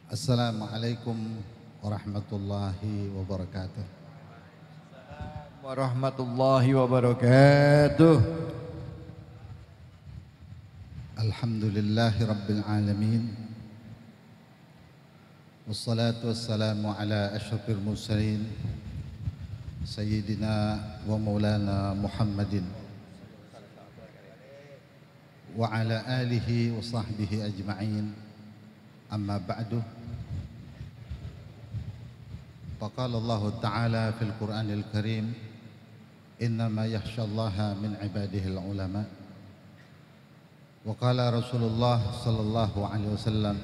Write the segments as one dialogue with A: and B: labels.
A: Assalamualaikum warahmatullahi wabarakatuh.
B: Warahmatullahi wabarakatuh.
A: Alhamdulillahi rabbil alamin. Wassalatu wassalamu ala asyrafil mursalin Sayyidina wa maulana Muhammadin wa ala alihi wa sahbihi ajma'in. Amma ba'du. Faqala Allah Ta'ala fil Qur'anil Karim, innama yakhshallaha min ibadihil ulama. Wa qala Rasulullah sallallahu alaihi wasallam,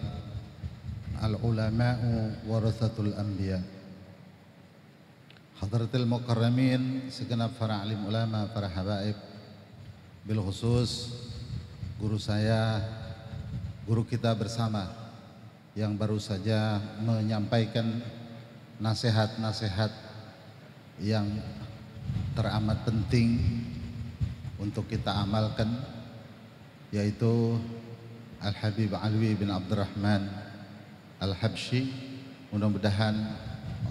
A: al ulama'u warathatul anbiya. Hadratil mukarramin, segenap para alim ulama, para habaib, bil khusus guru saya, guru kita bersama yang baru saja menyampaikan nasihat-nasihat yang teramat penting untuk kita amalkan, yaitu Al-Habib Alwi bin Abdurrahman Al-Habsyi. Mudah-mudahan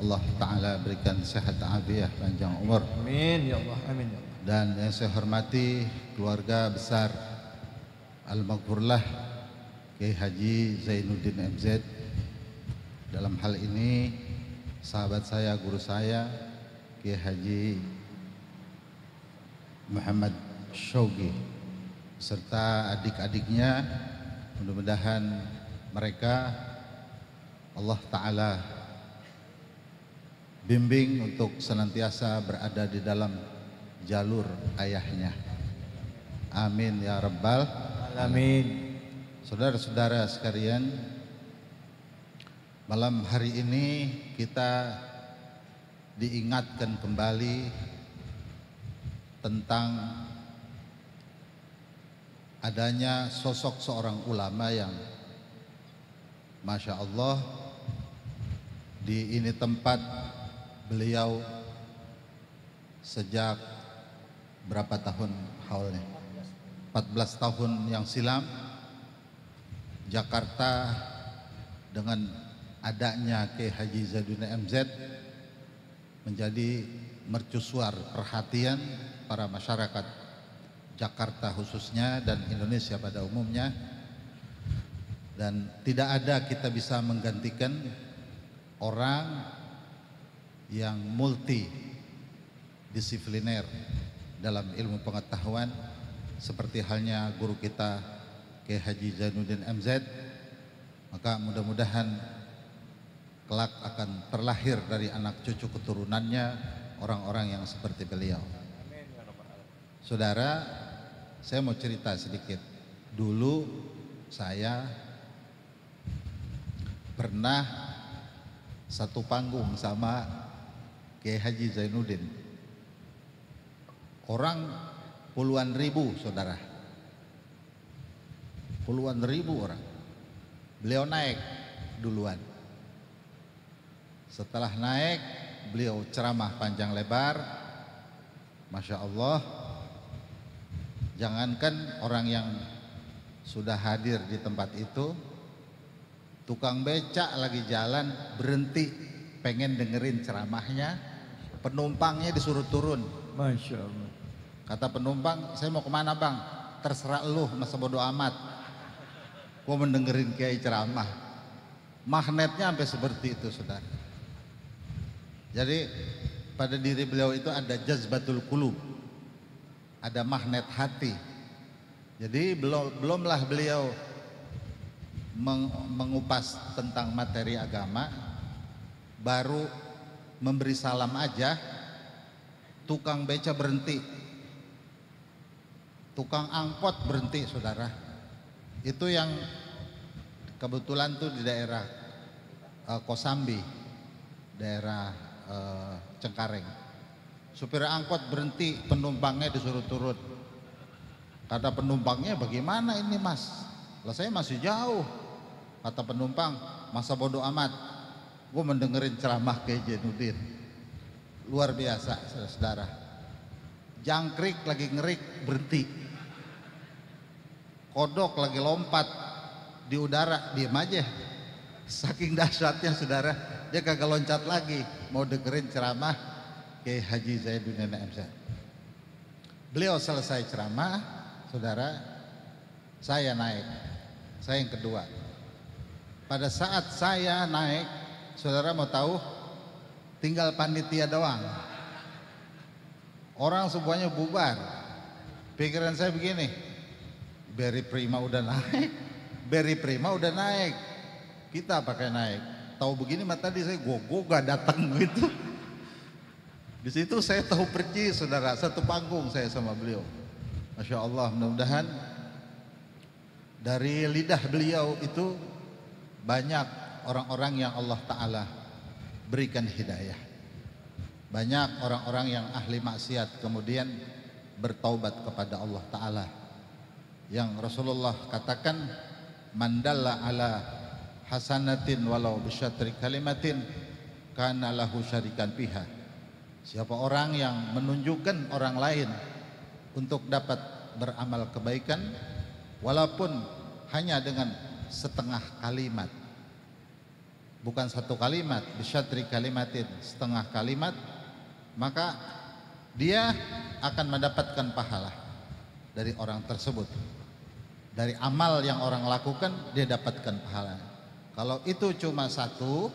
A: Allah Ta'ala berikan sehat afiat panjang umur.
B: Amin ya Allah, amin ya Allah.
A: Dan yang saya hormati keluarga besar Al-Maghfurlah Kiai Haji Zainuddin MZ. Dalam hal ini sahabat saya, guru saya Kiai Haji Muhammad Syaugi serta adik-adiknya. Mudah-mudahan mereka Allah Ta'ala bimbing untuk senantiasa berada di dalam jalur ayahnya. Amin ya rabbal
B: Alamin.
A: Saudara-saudara sekalian, malam hari ini kita diingatkan kembali tentang adanya sosok seorang ulama yang Masya Allah, di ini tempat beliau sejak berapa tahun haulnya? 14 tahun yang silam. Jakarta dengan adanya Kiai Haji Zainuddin MZ menjadi mercusuar perhatian para masyarakat Jakarta khususnya dan Indonesia pada umumnya, dan tidak ada kita bisa menggantikan orang yang multidisipliner dalam ilmu pengetahuan seperti halnya guru kita Kiai Haji Zainuddin MZ. Maka mudah-mudahan kelak akan terlahir dari anak cucu keturunannya orang-orang yang seperti beliau. Saudara, saya mau cerita sedikit. Dulu saya pernah satu panggung sama Kiai Haji Zainuddin. Orang puluhan ribu, saudara. Puluhan ribu orang. Beliau naik duluan. Setelah naik, beliau ceramah panjang lebar. Masya Allah, jangankan orang yang sudah hadir di tempat itu, tukang becak lagi jalan berhenti pengen dengerin ceramahnya, penumpangnya disuruh turun.
B: Masya Allah.
A: Kata penumpang, saya mau kemana bang? Terserah lu, masa bodo amat. Gua mendengerin Kiai ceramah. Magnetnya sampai seperti itu, saudara. Jadi pada diri beliau itu ada jazbatul qulub, ada magnet hati. Jadi belumlah beliau mengupas tentang materi agama, baru memberi salam aja, tukang beca berhenti, tukang angkot berhenti, saudara. Itu yang kebetulan tuh di daerah Kosambi, daerah Cengkareng. Supir angkot berhenti, penumpangnya disuruh turun. Kata penumpangnya, bagaimana ini mas? Lah saya masih jauh. Kata penumpang, masa bodoh amat, gue mendengerin ceramah Kiai Zainuddin. Luar biasa, saudara. Jangkrik lagi ngerik berhenti, kodok lagi lompat di udara diam aja. Saking dahsyatnya saudara, dia kagak loncat lagi mau dengerin ceramah Kiai Haji Zainuddin MZ. Beliau selesai ceramah, saudara, saya naik, saya yang kedua. Pada saat saya naik, saudara mau tahu, tinggal panitia doang. Orang semuanya bubar. Pikiran saya begini, Berry Prima udah naik, Berry Prima udah naik, kita pakai naik. Tahu begini mah tadi saya gogo gak datang gitu. Di situ saya tahu percis saudara, satu panggung saya sama beliau. Masya Allah, mudah-mudahan dari lidah beliau itu banyak orang-orang yang Allah Ta'ala berikan hidayah. Banyak orang-orang yang ahli maksiat kemudian bertaubat kepada Allah Ta'ala. Yang Rasulullah katakan, mandalla ala hasanatin walau bisyatri kalimatin kana lahu syarikan piha. Siapa orang yang menunjukkan orang lain untuk dapat beramal kebaikan walaupun hanya dengan setengah kalimat, bukan satu kalimat, bisyatri kalimatin, setengah kalimat, maka dia akan mendapatkan pahala dari orang tersebut. Dari amal yang orang lakukan dia dapatkan pahala. Kalau itu cuma satu,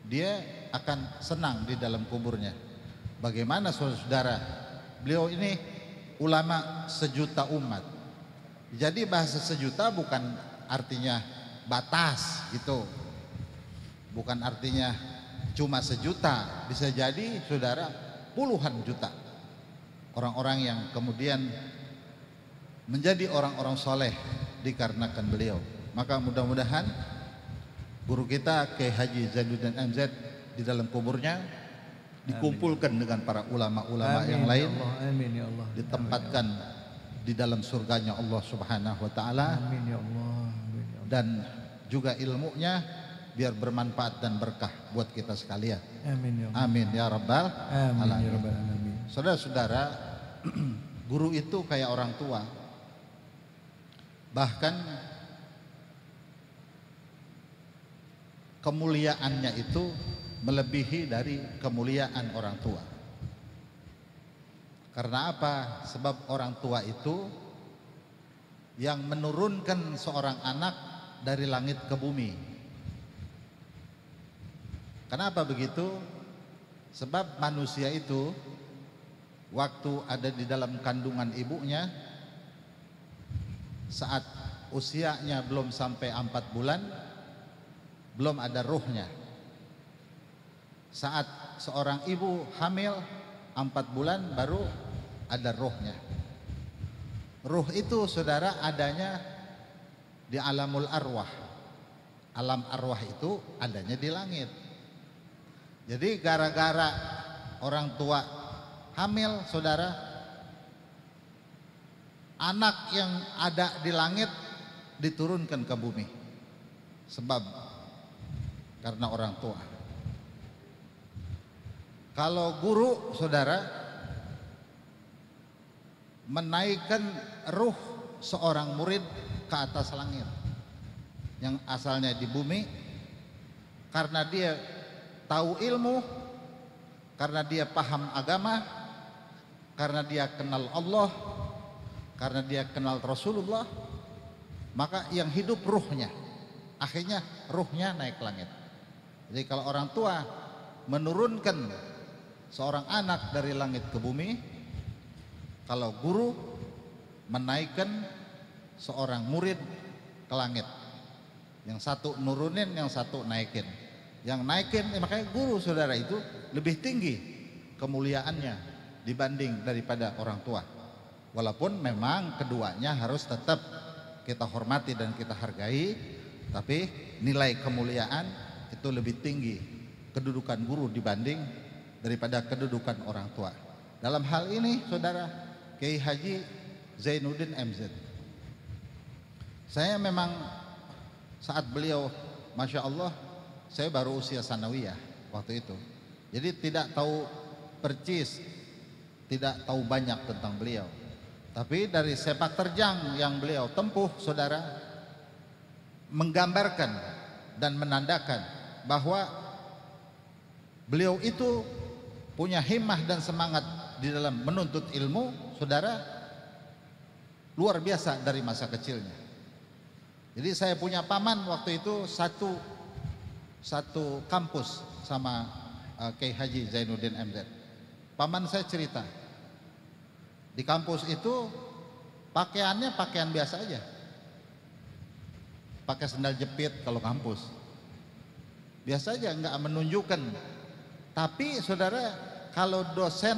A: dia akan senang di dalam kuburnya. Bagaimana saudara? Beliau ini ulama sejuta umat. Jadi bahasa sejuta bukan artinya batas gitu. Bukan artinya cuma sejuta, bisa jadi saudara puluhan juta orang-orang yang kemudian menjadi orang-orang soleh dikarenakan beliau. Maka mudah-mudahan guru kita Kiai Haji Zainuddin MZ di dalam kuburnya dikumpulkan dengan para ulama-ulama yang lain,
B: amin ya Allah,
A: ditempatkan di dalam surganya Allah Subhanahu wa taala.
B: Amin ya Allah, amin ya Allah.
A: Dan juga ilmunya biar bermanfaat dan berkah buat kita sekalian.
B: Amin ya Allah.
A: Amin ya rabbal
B: Amin
A: alamin.
B: ya rabbal alamin.
A: Saudara-saudara, guru itu kayak orang tua. Bahkan kemuliaannya itu melebihi dari kemuliaan orang tua. Karena apa? Sebab orang tua itu yang menurunkan seorang anak dari langit ke bumi. Kenapa begitu? Sebab manusia itu waktu ada di dalam kandungan ibunya, saat usianya belum sampai 4 bulan, belum ada ruhnya. Saat seorang ibu hamil 4 bulan baru ada ruhnya. Ruh itu saudara adanya di alamul arwah. Alam arwah itu adanya di langit. Jadi gara-gara orang tua hamil saudara, anak yang ada di langit diturunkan ke bumi. Sebab karena orang tua. Kalau guru saudara menaikkan ruh seorang murid ke atas langit yang asalnya di bumi, karena dia tahu ilmu, karena dia paham agama, karena dia kenal Allah, karena dia kenal Rasulullah, maka yang hidup ruhnya, akhirnya ruhnya naik ke langit. Jadi kalau orang tua menurunkan seorang anak dari langit ke bumi, kalau guru menaikkan seorang murid ke langit. Yang satu nurunin, yang satu naikin. Yang naikin, makanya guru saudara itu lebih tinggi kemuliaannya dibanding daripada orang tua. Walaupun memang keduanya harus tetap kita hormati dan kita hargai, tapi nilai kemuliaan itu lebih tinggi kedudukan guru dibanding daripada kedudukan orang tua. Dalam hal ini saudara Kiai Haji Zainuddin MZ, saya memang saat beliau Masya Allah, saya baru usia sanawiyah waktu itu. Jadi tidak tahu percis, tidak tahu banyak tentang beliau. Tapi dari sepak terjang yang beliau tempuh saudara, menggambarkan dan menandakan bahwa beliau itu punya himmah dan semangat di dalam menuntut ilmu, saudara, luar biasa dari masa kecilnya. Jadi saya punya paman waktu itu satu kampus sama Kiai Haji Zainuddin MZ. Paman saya cerita, di kampus itu pakaiannya pakaian biasa aja, pakai sendal jepit kalau kampus, biasa aja, nggak menunjukkan. Tapi saudara, kalau dosen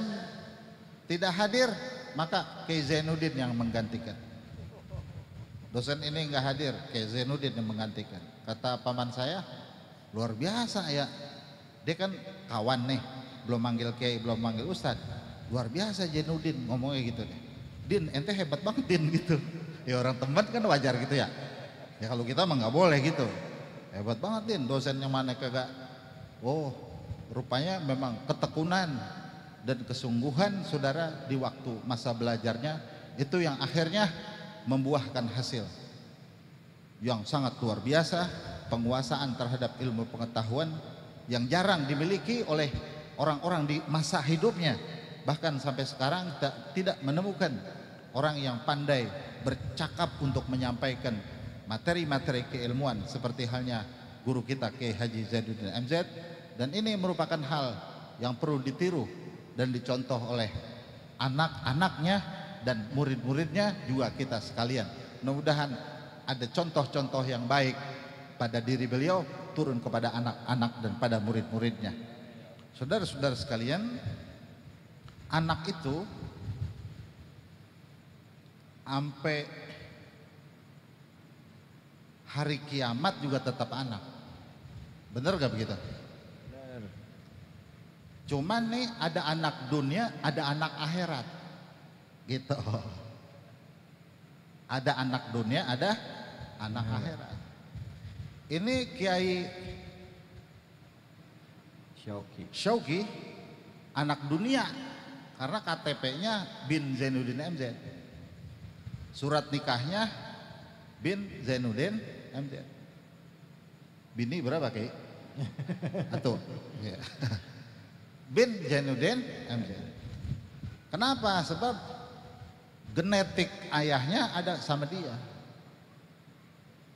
A: tidak hadir, maka Kiai Zainuddin yang menggantikan. Dosen ini nggak hadir, Kiai Zainuddin yang menggantikan. Kata paman saya, luar biasa ya. Dia kan kawan nih, belum manggil Kiai, belum manggil Ustadz. Luar biasa Zainuddin, ngomongnya gitu deh. Din, ente hebat banget Din gitu. Ya orang teman kan wajar gitu ya. Ya kalau kita mah nggak boleh gitu. Hebat banget Din, dosen yang mana kagak. Oh, rupanya memang ketekunan dan kesungguhan saudara di waktu masa belajarnya itu yang akhirnya membuahkan hasil yang sangat luar biasa, penguasaan terhadap ilmu pengetahuan yang jarang dimiliki oleh orang-orang di masa hidupnya. Bahkan sampai sekarang tidak menemukan orang yang pandai bercakap untuk menyampaikan materi-materi keilmuan seperti halnya guru kita Kiai Haji Zainuddin MZ. Dan ini merupakan hal yang perlu ditiru dan dicontoh oleh anak-anaknya dan murid-muridnya juga kita sekalian. Mudah-mudahan ada contoh-contoh yang baik pada diri beliau turun kepada anak-anak dan pada murid-muridnya. Saudara-saudara sekalian, anak itu sampai hari kiamat juga tetap anak. Benar gak begitu?
B: Benar.
A: Cuman nih ada anak dunia, ada anak akhirat. Gitu. Ada anak dunia, ada anak akhirat. Ini Kiai Syauqi anak dunia karena KTP-nya bin Zainuddin MZ. Surat nikahnya bin Zainuddin MZ. Bini berapa Kiai? Atau ya. Bin Zainuddin MZ. Kenapa? Sebab genetik ayahnya ada sama dia.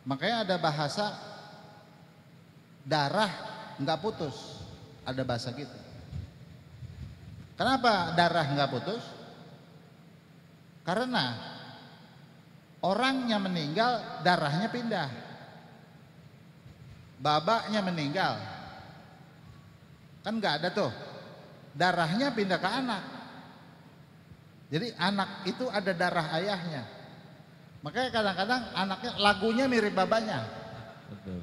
A: Makanya ada bahasa darah nggak putus, ada bahasa gitu. Kenapa darah nggak putus? Karena orangnya meninggal, darahnya pindah. Babaknya meninggal, kan nggak ada tuh, darahnya pindah ke anak. Jadi anak itu ada darah ayahnya. Makanya kadang-kadang anaknya lagunya mirip babanya.
B: Betul.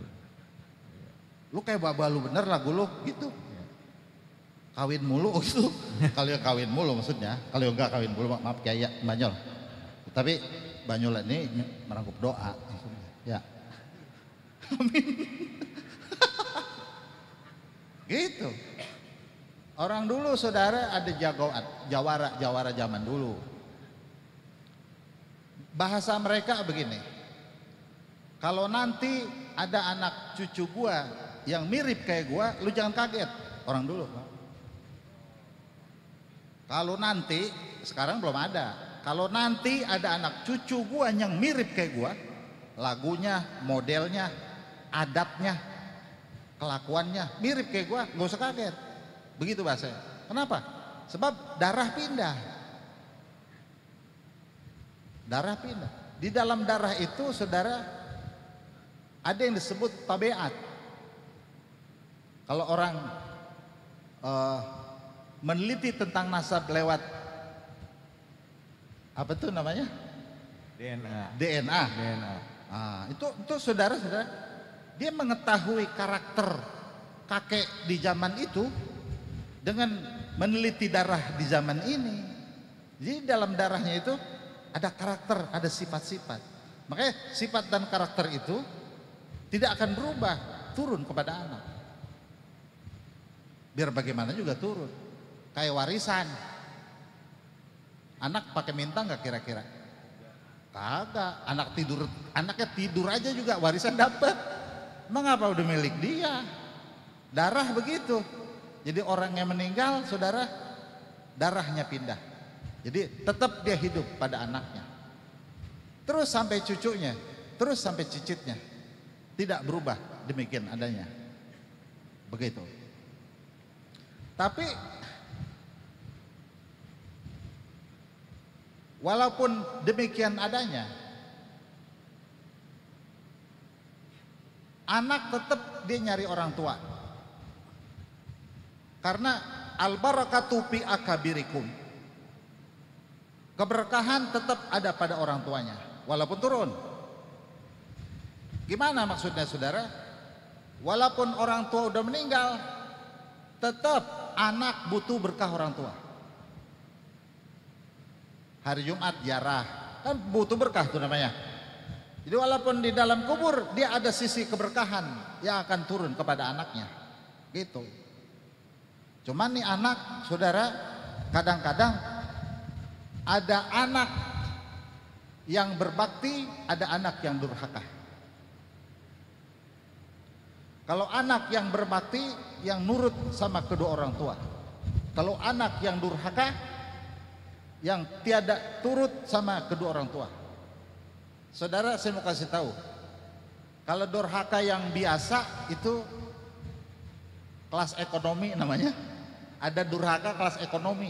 A: Lu kayak baba lu bener lagu lu gitu. Kawin mulu gitu. Kalau ya kawin mulu maksudnya. Kalau enggak kawin mulu maaf kayak Banyol. Tapi Banyol ini merangkup doa. Ya. Amin. Gitu. Orang dulu saudara ada jawara zaman dulu. Bahasa mereka begini. Kalau nanti ada anak cucu gua yang mirip kayak gua, lu jangan kaget. Orang dulu. Kalau nanti, sekarang belum ada. Kalau nanti ada anak cucu gua yang mirip kayak gua, lagunya, modelnya, adatnya, kelakuannya mirip kayak gua, gak usah kaget. Begitu bahasanya. Kenapa? Sebab darah pindah. Darah pindah. Di dalam darah itu saudara ada yang disebut tabiat. Kalau orang meneliti tentang nasab lewat apa tuh namanya? DNA. Itu saudara-saudara, dia mengetahui karakter kakek di zaman itu dengan meneliti darah di zaman ini. Jadi dalam darahnya itu ada karakter, ada sifat-sifat. Makanya sifat dan karakter itu tidak akan berubah, turun kepada anak. Biar bagaimana juga turun. Kayak warisan. Anak pakai minta nggak kira-kira? Kagak. Anaknya tidur aja juga warisan dapat. Mengapa udah milik dia? Darah begitu. Jadi orang yang meninggal, saudara, darahnya pindah. Jadi tetap dia hidup pada anaknya. Terus sampai cucunya, terus sampai cicitnya. Tidak berubah, demikian adanya. Begitu. Tapi walaupun demikian adanya, anak tetap dia nyari orang tua. Karena al-barakatu fi akabirikum. Keberkahan tetap ada pada orang tuanya, walaupun turun. Gimana maksudnya, saudara? Walaupun orang tua udah meninggal, tetap anak butuh berkah orang tua. Hari Jumat ziarah, kan butuh berkah tuh namanya. Jadi walaupun di dalam kubur, dia ada sisi keberkahan yang akan turun kepada anaknya. Gitu. Cuman nih anak, saudara, kadang-kadang ada anak yang berbakti, ada anak yang durhaka. Kalau anak yang berbakti, yang nurut sama kedua orang tua. Kalau anak yang durhaka, yang tiada turut sama kedua orang tua. Saudara, saya mau kasih tahu, kalau durhaka yang biasa itu kelas ekonomi namanya. Ada durhaka kelas ekonomi.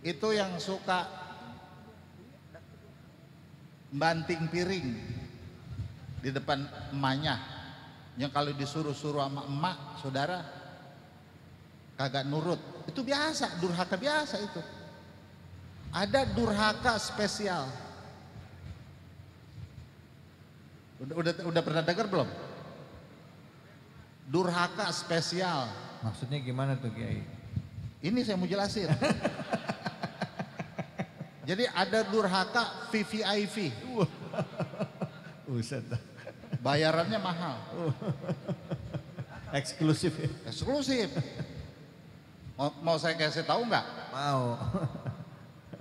A: Itu yang suka banting piring di depan emaknya. Yang kalau disuruh-suruh sama emak, saudara, kagak nurut. Itu biasa, durhaka biasa itu. Ada durhaka spesial. Udah pernah dengar belum? Durhaka spesial.
B: Maksudnya gimana tuh Kiai?
A: Ini saya mau jelasin. Jadi ada durhaka VVIP.
B: Buset.
A: Bayarannya mahal.
B: Eksklusif ya?
A: Eksklusif. Mau saya kasih tahu nggak?
B: Mau.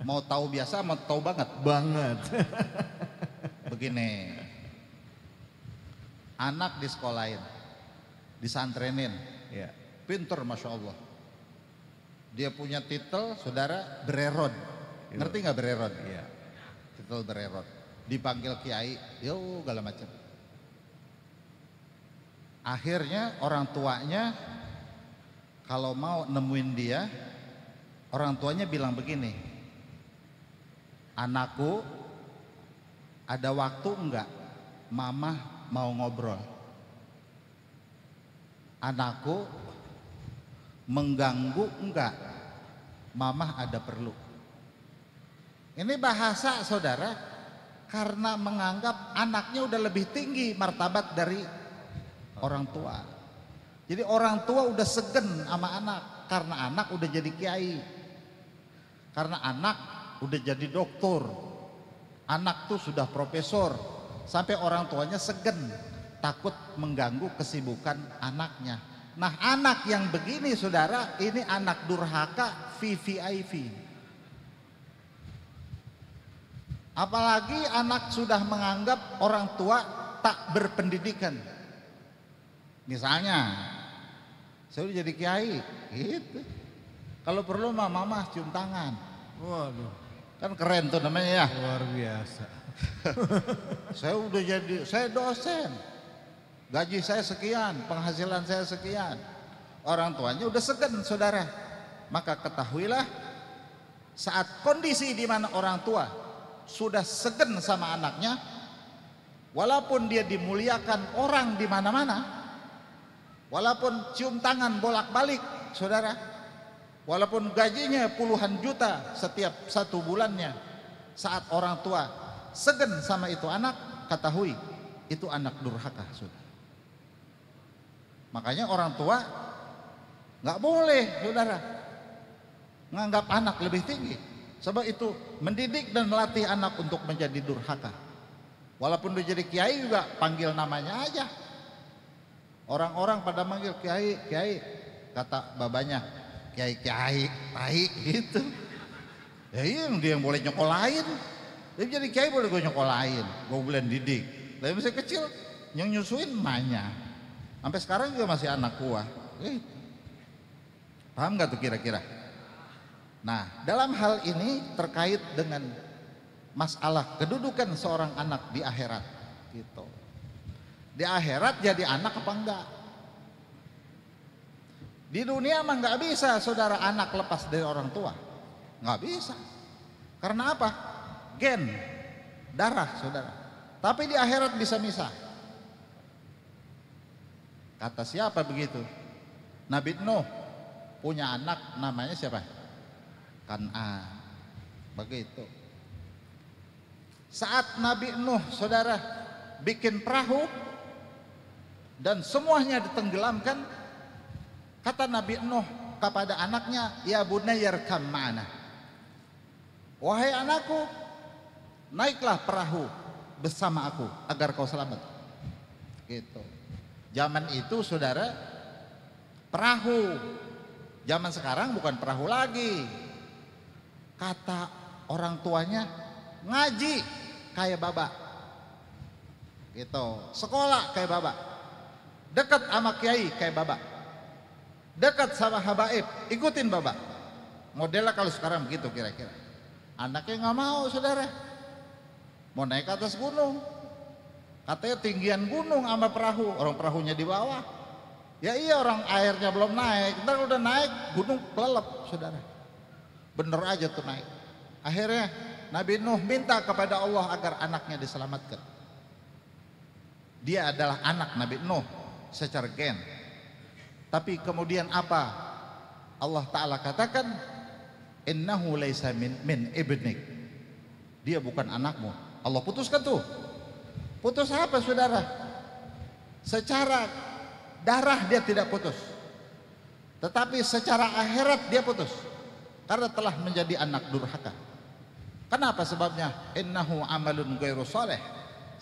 A: Mau tahu biasa, mau tahu banget.
B: Banget.
A: Begini. Anak di sekolahin, disantrenin.
B: Ya.
A: Pinter, Masya Allah. Dia punya titel, saudara, bererod. Ngerti nggak bererod?
B: Iya.
A: Titel bererod. Dipanggil kiai, yo segala macam. Akhirnya orang tuanya kalau mau nemuin dia, orang tuanya bilang begini, anakku, ada waktu enggak? Mama mau ngobrol. Anakku, mengganggu enggak? Mama ada perlu. Ini bahasa, saudara, karena menganggap anaknya udah lebih tinggi martabat dari orang tua. Jadi orang tua udah segen sama anak, karena anak udah jadi kiai, karena anak udah jadi doktor, anak tuh sudah profesor, sampai orang tuanya segen, takut mengganggu kesibukan anaknya. Nah, anak yang begini, saudara, ini anak durhaka VVIP. Apalagi anak sudah menganggap orang tua tak berpendidikan. Misalnya, saya udah jadi kiai, gitu. Kalau perlu mama cium tangan.
B: Waduh.
A: Kan keren tuh namanya ya.
B: Luar biasa.
A: Saya dosen. Gaji saya sekian, penghasilan saya sekian. Orang tuanya udah segen, saudara. Maka ketahuilah, saat kondisi di mana orang tua sudah segen sama anaknya, walaupun dia dimuliakan orang di mana-mana, walaupun cium tangan bolak-balik, saudara, walaupun gajinya puluhan juta setiap satu bulannya, saat orang tua segen sama itu anak, ketahui itu anak durhaka, saudara. Makanya orang tua nggak boleh, saudara, nganggap anak lebih tinggi. Sebab itu mendidik dan melatih anak untuk menjadi durhaka. Walaupun dia jadi kiai juga panggil namanya aja. Orang-orang pada manggil kiai, kiai, kata babanya, kiai kiai, tai gitu. Ya iya, dia yang boleh nyokolain. Dia jadi kiai boleh gue nyokolain, gue boleh didik. Tapi masih kecil, yang nyusuin emaknya. Sampai sekarang juga masih anak gua. Paham nggak tuh kira-kira? Nah, dalam hal ini terkait dengan masalah kedudukan seorang anak di akhirat gitu. Di akhirat jadi anak apa enggak? Di dunia mah nggak bisa saudara anak lepas dari orang tua, nggak bisa. Karena apa? Gen, darah saudara. Tapi di akhirat bisa misah. Kata siapa begitu? Nabi Nuh punya anak namanya siapa? Kan'an. Begitu. Saat Nabi Nuh saudara bikin perahu dan semuanya ditenggelamkan, kata Nabi Nuh kepada anaknya, ya bunayya irkam ma'ana. Wahai anakku, naiklah perahu bersama aku agar kau selamat. Gitu. Zaman itu saudara perahu. Zaman sekarang bukan perahu lagi. Kata orang tuanya, ngaji kayak baba. Gitu. Sekolah kayak baba. Dekat sama kiai kayak baba. Dekat sama habaib, ikutin baba. Modelnya kalau sekarang begitu kira-kira. Anaknya nggak mau saudara. Mau naik ke atas gunung. Katanya tinggian gunung sama perahu, orang perahunya di bawah. Ya iya, orang airnya belum naik, ntar udah naik gunung kelelep saudara. Bener aja tuh naik. Akhirnya Nabi Nuh minta kepada Allah agar anaknya diselamatkan. Dia adalah anak Nabi Nuh secara gen. Tapi kemudian apa? Allah Ta'ala katakan, innahu laisa min ibnik. Dia bukan anakmu. Allah putuskan tuh. Putus apa saudara? Secara darah dia tidak putus, tetapi secara akhirat dia putus karena telah menjadi anak durhaka. Kenapa sebabnya? Innahu amalun ghairu shalih.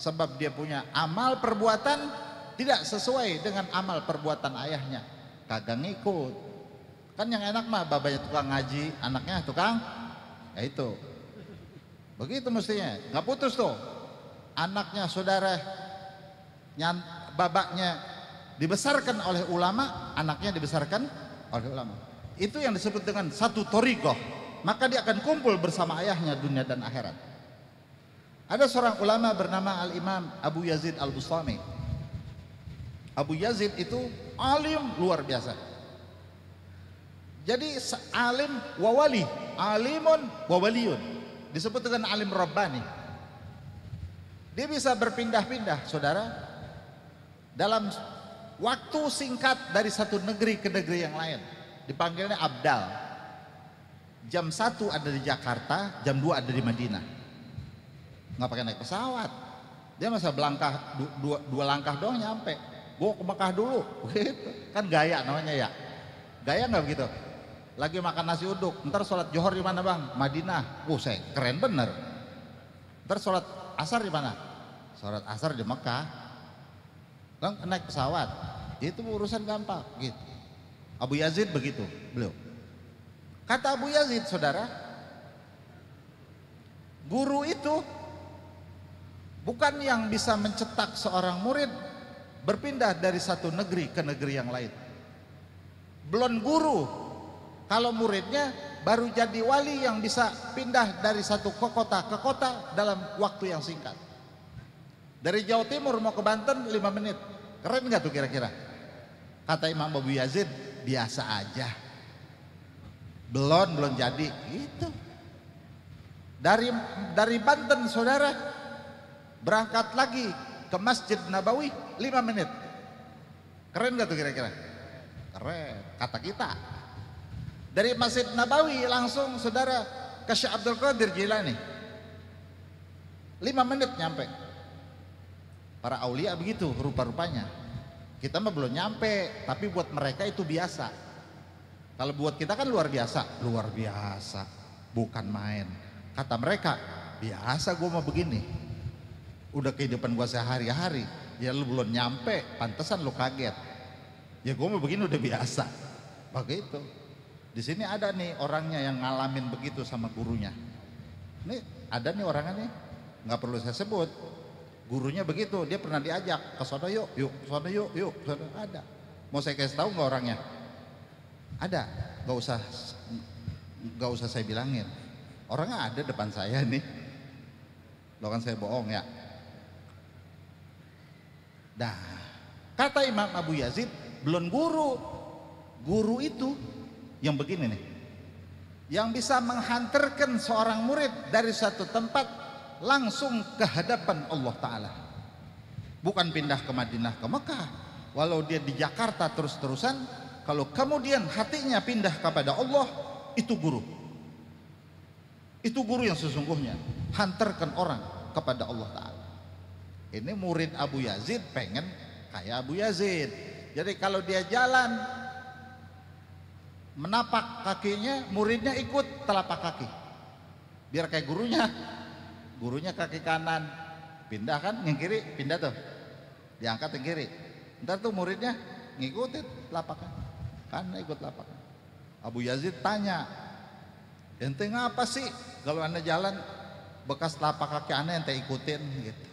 A: Sebab dia punya amal perbuatan tidak sesuai dengan amal perbuatan ayahnya. Kagak ngikut. Kan yang enak mah babanya tukang ngaji, anaknya tukang, ya itu. Begitu mestinya, nggak putus tuh. Anaknya saudara, babaknya dibesarkan oleh ulama, anaknya dibesarkan oleh ulama. Itu yang disebut dengan satu thariqah. Maka dia akan kumpul bersama ayahnya dunia dan akhirat. Ada seorang ulama bernama Al-Imam Abu Yazid Al-Bustami. Abu Yazid itu alim luar biasa. Jadi alim wa wali, alimun wa waliyun. Disebut dengan alim rabbani. Dia bisa berpindah-pindah saudara dalam waktu singkat dari satu negeri ke negeri yang lain. Dipanggilnya Abdal. Jam 1 ada di Jakarta, jam 2 ada di Madinah. Nggak pakai naik pesawat. Dia masa belangkah dua langkah doang nyampe. Gua ke Mekah dulu, gitu. Kan gaya namanya ya. Gaya nggak begitu? Lagi makan nasi uduk, ntar sholat johor di mana bang? Madinah. Saya keren bener. Ntar sholat asar di mana? Sholat asar di Mekah. Bang naik pesawat, itu urusan gampang gitu. Abu Yazid begitu beliau. Kata Abu Yazid saudara, guru itu bukan yang bisa mencetak seorang murid berpindah dari satu negeri ke negeri yang lain. Belum guru, kalau muridnya baru jadi wali yang bisa pindah dari satu kota ke kota dalam waktu yang singkat. Dari Jawa Timur mau ke Banten 5 menit. Keren nggak tuh kira-kira? Kata Imam Abu Yazid, biasa aja. Belum jadi gitu. Dari Banten saudara berangkat lagi ke Masjid Nabawi 5 menit. Keren nggak tuh kira-kira? Keren, kata kita. Dari Masjid Nabawi langsung saudara ke Syekh Abdul Qadir Jilani 5 menit nyampe. Para aulia begitu rupa-rupanya. Kita mah belum nyampe, tapi buat mereka itu biasa. Kalau buat kita kan luar biasa. Luar biasa, bukan main. Kata mereka, biasa gue mau begini. Udah kehidupan gue sehari-hari. Ya lu belum nyampe, pantesan lu kaget. Ya gue mau begini udah biasa. Begitu. Di sini ada nih orangnya yang ngalamin begitu sama gurunya. Nih ada nih orangnya nih, nggak perlu saya sebut. Gurunya begitu, dia pernah diajak ke sono yuk, ke sono yuk, ke sono. Ada. Mau saya kasih tahu nggak orangnya? Ada, nggak usah saya bilangin. Orangnya ada depan saya nih. Lo kan saya bohong ya. Dah, kata Imam Abu Yazid, belum guru. Guru itu yang begini nih, yang bisa menghantarkan seorang murid dari satu tempat langsung ke hadapan Allah Ta'ala. Bukan pindah ke Madinah, ke Mekah. Walau dia di Jakarta terus-terusan, kalau kemudian hatinya pindah kepada Allah, itu guru. Itu guru yang sesungguhnya, hantarkan orang kepada Allah Ta'ala. Ini murid Abu Yazid pengen kayak Abu Yazid. Jadi kalau dia jalan menapak kakinya, muridnya ikut telapak kaki. Biar kayak gurunya. Gurunya kaki kanan, pindah kan, yang kiri pindah tuh, diangkat yang kiri. Ntar tuh muridnya ngikutin telapak kanan, ikut telapak. Abu Yazid tanya, ente ngapa sih kalau anda jalan bekas telapak kaki anda ente ikutin gitu.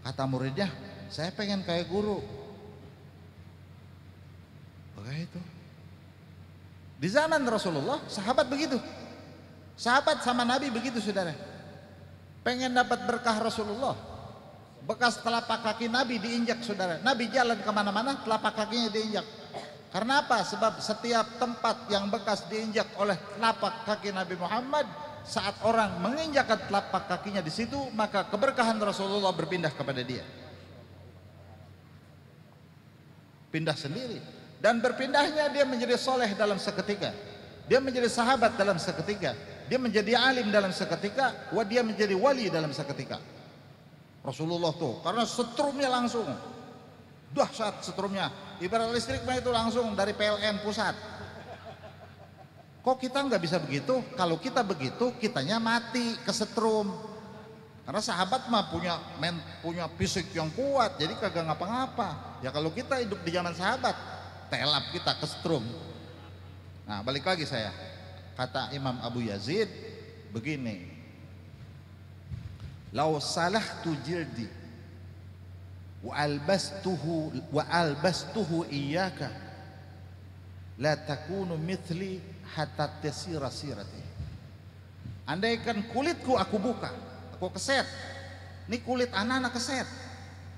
A: Kata muridnya, saya pengen kayak guru. Begitu. Di zaman Rasulullah, sahabat begitu. Sahabat sama Nabi begitu, saudara. Pengen dapat berkah Rasulullah, bekas telapak kaki Nabi diinjak, saudara. Nabi jalan kemana-mana, telapak kakinya diinjak. Karena apa? Sebab setiap tempat yang bekas diinjak oleh telapak kaki Nabi Muhammad, saat orang menginjakkan telapak kakinya di situ, maka keberkahan Rasulullah berpindah kepada dia. Pindah sendiri. Dan berpindahnya dia menjadi soleh dalam seketika. Dia menjadi sahabat dalam seketika. Dia menjadi alim dalam seketika, dia menjadi wali dalam seketika. Rasulullah tuh, karena setrumnya langsung, dahsyat setrumnya. Ibarat listrik itu langsung dari PLN pusat. Kok kita nggak bisa begitu? Kalau kita begitu, kitanya mati kesetrum. Karena sahabat mah punya fisik yang kuat, jadi kagak ngapa-ngapa. Ya kalau kita hidup di zaman sahabat, telap kita kesetrum. Nah, balik lagi saya. Kata Imam Abu Yazid begini, lau salahtu jildi wa albastuhu iyyaka la takunu mithli hatta tasira sirati. Andaikan kulitku aku buka, aku keset. Ini kulit anak keset.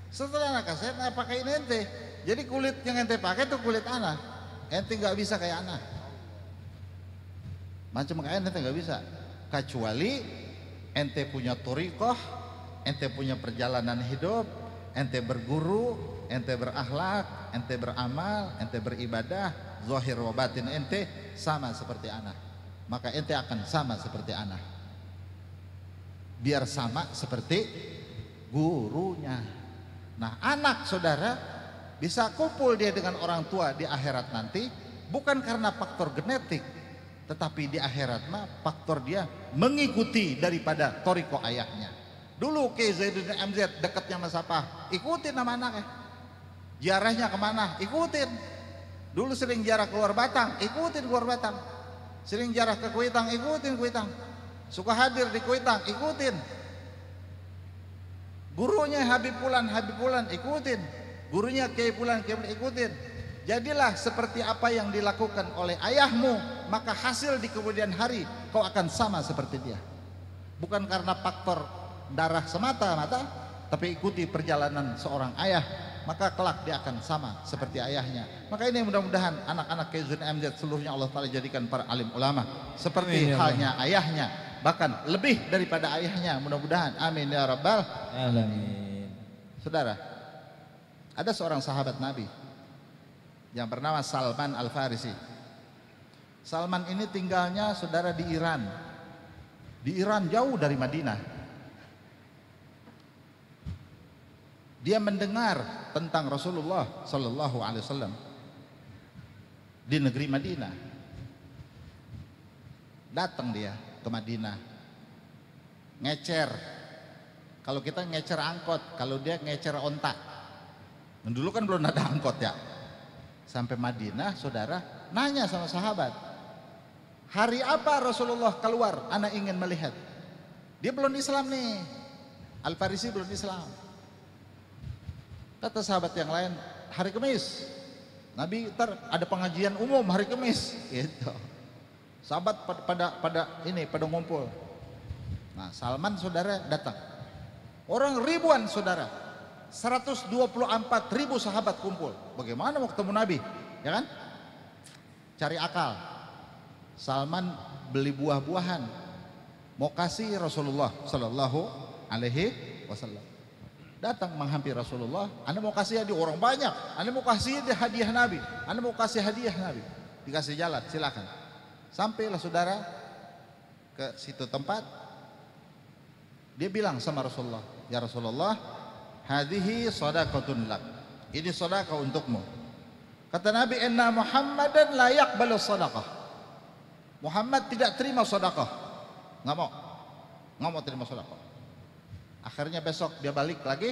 A: Setelah anak keset, nah pakai ini ente. Jadi kulit yang ente pakai itu kulit anak. Ente nggak bisa kayak anak. Macam kain ente nggak bisa, kecuali ente punya thariqah, ente punya perjalanan hidup, ente berguru, ente berakhlak, ente beramal, ente beribadah, zahir wa batin ente sama seperti anak. Maka ente akan sama seperti anak. Biar sama seperti gurunya. Nah, anak saudara bisa kumpul dia dengan orang tua di akhirat nanti, bukan karena faktor genetik, tetapi di akhirat mah faktor dia mengikuti daripada thariqah ayahnya. Dulu Kiai Zainuddin MZ dekatnya sama siapa? Ikutin nama anaknya. Ziarahnya kemana? Ikutin. Dulu sering ziarah keluar Batang, ikutin keluar Batang. Sering ziarah ke Kuitang, ikutin Kuitang. Suka hadir di Kuitang, ikutin. Gurunya Habib Fulan, ikutin. Gurunya Kiai Fulan, ikutin. Jadilah seperti apa yang dilakukan oleh ayahmu, maka hasil di kemudian hari kau akan sama seperti dia. Bukan karena faktor darah semata-mata, tapi ikuti perjalanan seorang ayah, maka kelak dia akan sama seperti ayahnya. Maka ini mudah-mudahan anak-anak Keizuddin MZ seluruhnya Allah Ta'ala jadikan para alim ulama seperti halnya ayahnya, bahkan lebih daripada ayahnya, mudah-mudahan. Amin ya rabbal alamin. Saudara, ada seorang sahabat Nabi yang bernama Salman Al-Farisi. Salman ini tinggalnya saudara di Iran. Di Iran jauh dari Madinah. Dia mendengar tentang Rasulullah Sallallahu Alaihi Wasallam di negeri Madinah. Datang dia ke Madinah, ngecer. Kalau kita ngecer angkot, kalau dia ngecer onta. Dulu kan belum ada angkot ya. Sampai Madinah, saudara nanya sama sahabat, hari apa Rasulullah keluar? Anak ingin melihat. Dia belum Islam nih, Al-Farisi belum Islam. Kata sahabat yang lain, hari Kamis. Nabi ntar ada pengajian umum hari Kamis, gitu. Sahabat pada ngumpul. Nah, Salman saudara datang. Orang ribuan saudara. 124.000 sahabat kumpul. Bagaimana mau ketemu Nabi? Ya kan? Cari akal. Salman beli buah-buahan. Mau kasih Rasulullah sallallahu alaihi wasallam. Datang menghampiri Rasulullah, Anda mau kasih hadiah orang banyak, Anda mau kasih hadiah Nabi, Anda mau kasih hadiah Nabi, dikasih jalan, silakan. Sampailah saudara ke situ tempat, dia bilang sama Rasulullah, ya Rasulullah, hadhihi shadaqatun lak, ini sedekah untukmu. Kata Nabi, inna Muhammadan la yaqbalu shadaqah, Muhammad tidak terima sedekah, nggak mau terima sedekah. Akhirnya besok dia balik lagi,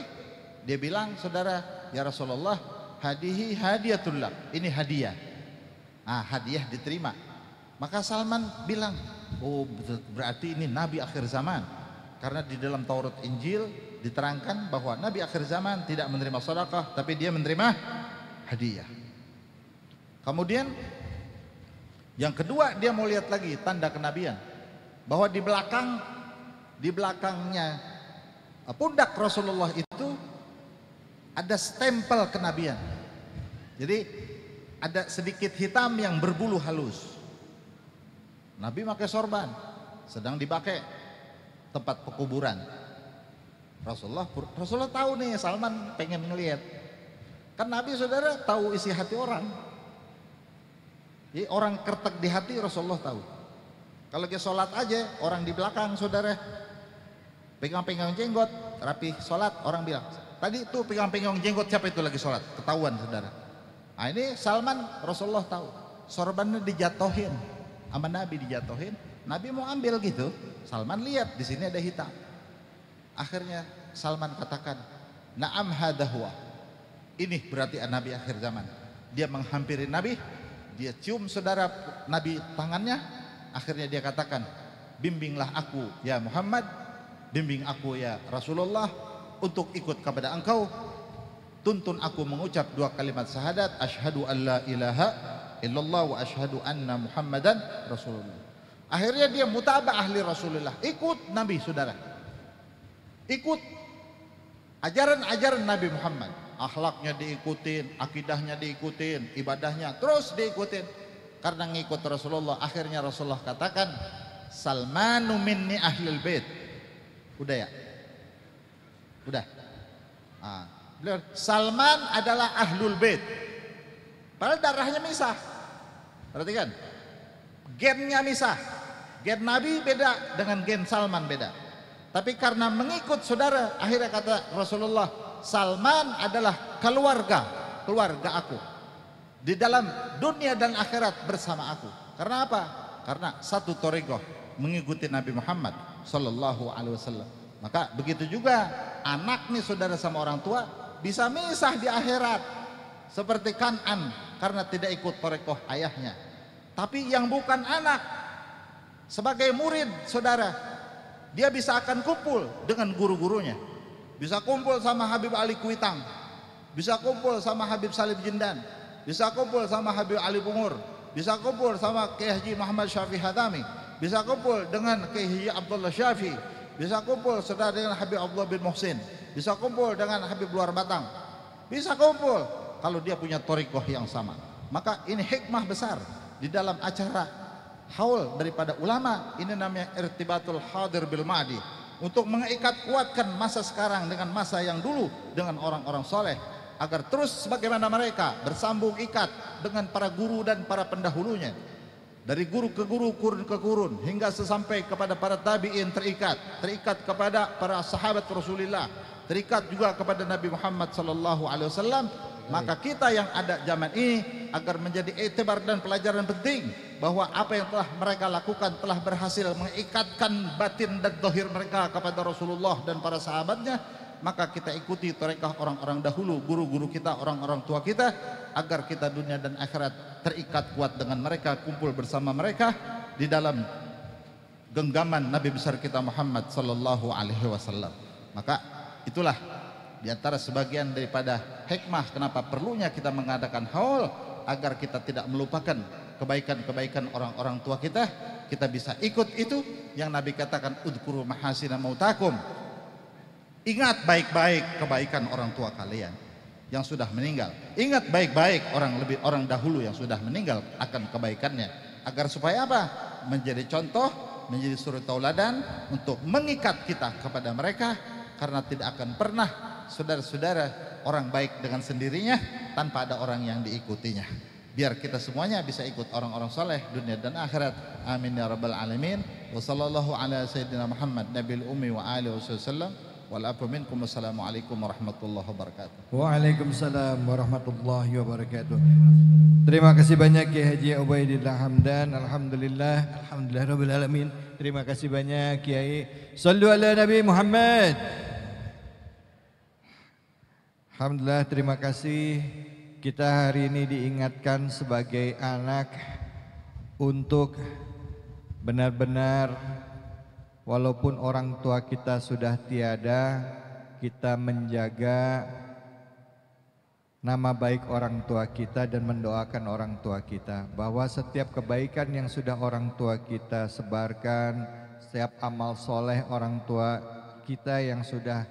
A: dia bilang, saudara, ya Rasulullah, hadihi hadiyatullah, ini hadiah. Hadiah diterima. Maka Salman bilang, oh berarti ini Nabi akhir zaman. Karena di dalam Taurat Injil diterangkan bahwa Nabi akhir zaman tidak menerima sedekah, tapi dia menerima hadiah. Kemudian yang kedua, dia mau lihat lagi tanda kenabian, bahwa di belakangnya pundak Rasulullah itu ada stempel kenabian. Jadi ada sedikit hitam yang berbulu halus. Nabi pakai sorban, sedang dipakai tempat pekuburan. Rasulullah tahu nih, Salman pengen ngelihat. Kan Nabi saudara tahu isi hati orang. Jadi orang kertek di hati Rasulullah tahu. Kalau dia sholat aja, orang di belakang saudara pegang-pegang jenggot, rapi sholat, orang bilang, tadi itu pegang-pegang jenggot siapa itu lagi sholat, ketahuan saudara. Nah ini Salman, Rasulullah tahu, sorbannya dijatuhin, sama Nabi dijatuhin, Nabi mau ambil gitu, Salman lihat di sini ada hitam. Akhirnya Salman katakan, na'am hadahwa, ini berarti Nabi akhir zaman. Dia menghampiri Nabi, dia cium saudara Nabi tangannya, akhirnya dia katakan, bimbinglah aku ya Muhammad, bimbing aku ya Rasulullah untuk ikut kepada engkau, tuntun aku mengucap 2 kalimat syahadat, asyhadu an la ilaha illallah wa asyhadu anna Muhammadan Rasulullah. Akhirnya dia mutabah ahli Rasulullah, ikut Nabi saudara, ikut ajaran-ajaran Nabi Muhammad, akhlaknya diikutin, akidahnya diikutin, ibadahnya terus diikutin karena ngikut Rasulullah. Akhirnya Rasulullah katakan, Salmanu minni ahlil bait. Udah ya? Udah. Salman adalah ahlul bait. Padahal darahnya misah. Perhatikan. Gennya misah. Gen Nabi beda dengan gen Salman beda. Tapi karena mengikut saudara, akhirnya kata Rasulullah, Salman adalah keluarga aku. Di dalam dunia dan akhirat bersama aku. Karena apa? Karena satu thariqah, mengikuti Nabi Muhammad sallallahu alaihi wasallam. Maka begitu juga anak nih saudara sama orang tua bisa misah di akhirat seperti Kan'an karena tidak ikut thariqah ayahnya. Tapi yang bukan anak sebagai murid saudara, dia bisa akan kumpul dengan guru-gurunya, bisa kumpul sama Habib Ali Kuitang, bisa kumpul sama Habib Salib Jindan, bisa kumpul sama Habib Ali Bungur, bisa kumpul sama Kiai Haji Muhammad Syafi'i Hadami, bisa kumpul dengan Kiai Haji Abdullah Syafi'i, bisa kumpul saudara dengan Habib Abdullah bin Muhsin, bisa kumpul dengan Habib Luar Batang, bisa kumpul kalau dia punya thariqah yang sama. Maka ini hikmah besar di dalam acara haul daripada ulama, ini namanya irtibatul hadir bil ma'di, untuk mengikat kuatkan masa sekarang dengan masa yang dulu dengan orang-orang soleh, agar terus sebagaimana mereka bersambung ikat dengan para guru dan para pendahulunya, dari guru ke guru, kurun ke kurun, hingga sesampai kepada para tabi'in, terikat kepada para sahabat Rasulullah, terikat juga kepada Nabi Muhammad sallallahu alaihi wasallam. Maka kita yang ada zaman ini agar menjadi iktibar dan pelajaran penting bahwa apa yang telah mereka lakukan telah berhasil mengikatkan batin dan zahir mereka kepada Rasulullah dan para sahabatnya. Maka kita ikuti thariqah orang-orang dahulu, guru-guru kita, orang-orang tua kita, agar kita dunia dan akhirat terikat kuat dengan mereka, kumpul bersama mereka di dalam genggaman Nabi besar kita Muhammad sallallahu alaihi wasallam. Maka itulah Di antara sebagian daripada hikmah kenapa perlunya kita mengadakan haul, agar kita tidak melupakan kebaikan-kebaikan orang-orang tua kita. Kita bisa ikut itu yang Nabi katakan, udhkuru mahasina mautakum. Ingat baik-baik kebaikan orang tua kalian yang sudah meninggal. Ingat baik-baik orang dahulu yang sudah meninggal akan kebaikannya, agar supaya apa? Menjadi contoh, menjadi suri tauladan untuk mengikat kita kepada mereka, karena tidak akan pernah saudara-saudara orang baik dengan sendirinya tanpa ada orang yang diikutinya. Biar kita semuanya bisa ikut orang-orang soleh dunia dan akhirat. Amin ya rabbal alamin. Wa sallallahu ala sayyidina Muhammad nabil ummi wa alihi wasallam. Walafu minkum. Wassalamualaikum warahmatullahi wabarakatuh.
B: Waalaikumsalam warahmatullahi wabarakatuh. Terima kasih banyak Kiai Haji Ubaidillah Hamdan. Alhamdulillah, alhamdulillah rabbil alamin. Terima kasih banyak Kiai. Sallu ala Nabi Muhammad. Alhamdulillah, terima kasih. Kita hari ini diingatkan sebagai anak untuk benar-benar, walaupun orang tua kita sudah tiada, kita menjaga nama baik orang tua kita dan mendoakan orang tua kita, bahwa setiap kebaikan yang sudah orang tua kita sebarkan, setiap amal soleh orang tua kita yang sudah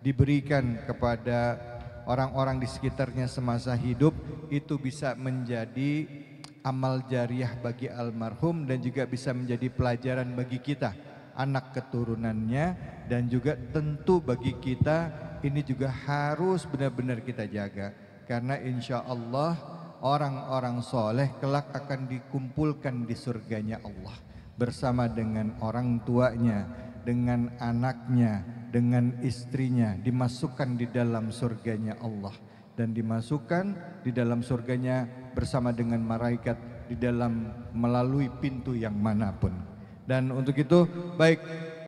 B: diberikan kepada orang-orang di sekitarnya semasa hidup, itu bisa menjadi amal jariah bagi almarhum dan juga bisa menjadi pelajaran bagi kita, anak keturunannya, dan juga tentu bagi kita ini juga harus benar-benar kita jaga, karena insya Allah orang-orang soleh kelak akan dikumpulkan di surganya Allah bersama dengan orang tuanya, dengan anaknya, dengan istrinya, dimasukkan di dalam surganya Allah, dan dimasukkan di dalam surganya bersama dengan malaikat di dalam melalui pintu yang manapun. Dan untuk itu baik